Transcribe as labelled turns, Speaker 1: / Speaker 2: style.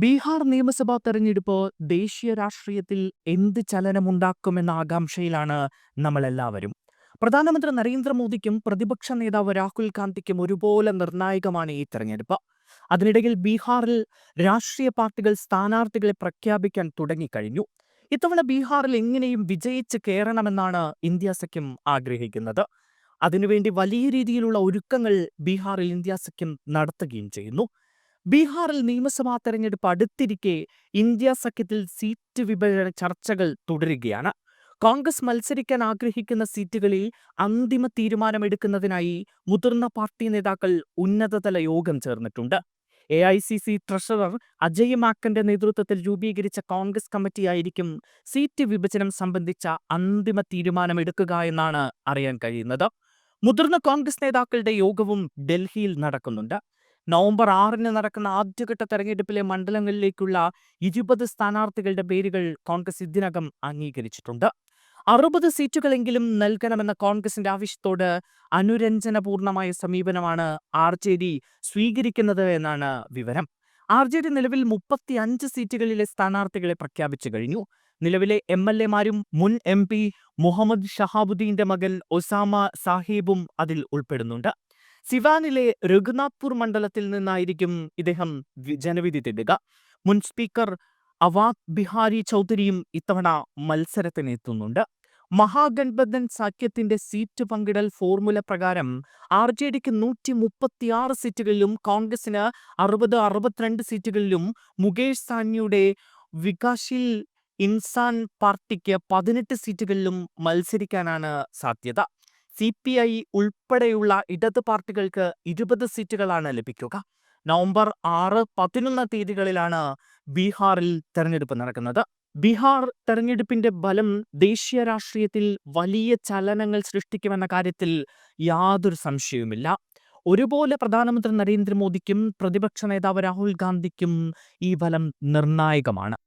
Speaker 1: ബീഹാർ നിയമസഭാ തെരഞ്ഞെടുപ്പ് ദേശീയ രാഷ്ട്രീയത്തിൽ എന്ത് ചലനമുണ്ടാക്കുമെന്ന ആകാംക്ഷയിലാണ് നമ്മളെല്ലാവരും. പ്രധാനമന്ത്രി നരേന്ദ്രമോദിക്കും പ്രതിപക്ഷ നേതാവ് രാഹുൽ ഗാന്ധിക്കും ഒരുപോലെ നിർണായകമാണ് ഈ തെരഞ്ഞെടുപ്പ്. അതിനിടയിൽ ബീഹാറിൽ രാഷ്ട്രീയ പാർട്ടികൾ സ്ഥാനാർത്ഥികളെ പ്രഖ്യാപിക്കാൻ തുടങ്ങിക്കഴിഞ്ഞു. ഇത്തവണ ബീഹാറിൽ എങ്ങനെയും വിജയിച്ച് കയറണമെന്നാണ് ഇന്ത്യ സഖ്യം ആഗ്രഹിക്കുന്നത്. അതിനുവേണ്ടി വലിയ രീതിയിലുള്ള ഒരുക്കങ്ങൾ ബീഹാറിൽ ഇന്ത്യ സഖ്യം നടത്തുകയും ചെയ്യുന്നു. ബീഹാറിൽ നിയമസഭാ തെരഞ്ഞെടുപ്പ് അടുത്തിരിക്കെ ഇന്ത്യ സഖ്യത്തിൽ സീറ്റ് വിഭജന ചർച്ചകൾ തുടരുകയാണ്. കോൺഗ്രസ് മത്സരിക്കാൻ ആഗ്രഹിക്കുന്ന സീറ്റുകളിൽ അന്തിമ തീരുമാനമെടുക്കുന്നതിനായി മുതിർന്ന പാർട്ടി നേതാക്കൾ ഉന്നതതല യോഗം ചേർന്നിട്ടുണ്ട്. AICC ട്രഷറർ അജയ് മാക്കന്റെ നേതൃത്വത്തിൽ രൂപീകരിച്ച കോൺഗ്രസ് കമ്മിറ്റിയായിരിക്കും സീറ്റ് വിഭജനം സംബന്ധിച്ച അന്തിമ തീരുമാനമെടുക്കുക എന്നാണ് അറിയാൻ കഴിയുന്നത്. മുതിർന്ന കോൺഗ്രസ് നേതാക്കളുടെ യോഗവും ഡൽഹിയിൽ നടക്കുന്നുണ്ട്. നവംബർ 6-ന് നടക്കുന്ന ആദ്യഘട്ട തെരഞ്ഞെടുപ്പിലെ മണ്ഡലങ്ങളിലേക്കുള്ള 20 സ്ഥാനാർത്ഥികളുടെ പേരുകൾ കോൺഗ്രസ് ഇതിനകം അംഗീകരിച്ചിട്ടുണ്ട്. 60 സീറ്റുകളെങ്കിലും നൽകണമെന്ന കോൺഗ്രസിന്റെ ആവശ്യത്തോട് അനുരഞ്ജനപൂർണമായ സമീപനമാണ് RJD സ്വീകരിക്കുന്നത് എന്നാണ് വിവരം. RJD നിലവിൽ 35 സീറ്റുകളിലെ സ്ഥാനാർത്ഥികളെ പ്രഖ്യാപിച്ചു കഴിഞ്ഞു. നിലവിലെ MLA മാരും മുൻ MP മുഹമ്മദ് ഷഹാബുദ്ദീന്റെ മകൻ ഒസാമ സാഹിബും അതിൽ ഉൾപ്പെടുന്നുണ്ട്. സിവാനിലെ രഘുനാഥ്പൂർ മണ്ഡലത്തിൽ നിന്നായിരിക്കും ഇദ്ദേഹം ജനവിധി തേടുക. മുൻ സ്പീക്കർ അവാദ് ബിഹാരി ചൗധരിയും ഇത്തവണ മത്സരത്തിനെത്തുന്നുണ്ട്. മഹാഗഠബന്ധൻ സഖ്യത്തിന്റെ സീറ്റ് പങ്കിടൽ ഫോർമുല പ്രകാരം RJDക്ക് 136 സീറ്റുകളിലും കോൺഗ്രസിന് 62 സീറ്റുകളിലും മുകേഷ് സാഹ്നിയുടെ വികാസ്ശീൽ ഇൻസാൻ പാർട്ടിക്ക് 18 സീറ്റുകളിലും മത്സരിക്കാനാണ് സാധ്യത. CPI ഉൾപ്പെടെയുള്ള ഇടത് പാർട്ടികൾക്ക് 20 സീറ്റുകളാണ് ലഭിക്കുക. നവംബർ 6-11 തീയതികളിലാണ് ബീഹാറിൽ തെരഞ്ഞെടുപ്പ് നടക്കുന്നത്. ബീഹാർ തെരഞ്ഞെടുപ്പിന്റെ ഫലം ദേശീയ രാഷ്ട്രീയത്തിൽ വലിയ ചലനങ്ങൾ സൃഷ്ടിക്കുമെന്ന കാര്യത്തിൽ യാതൊരു സംശയവുമില്ല. ഒരുപോലെ പ്രധാനമന്ത്രി നരേന്ദ്രമോദിക്കും പ്രതിപക്ഷ നേതാവ് രാഹുൽ ഗാന്ധിക്കും ഈ ഫലം നിർണായകമാണ്.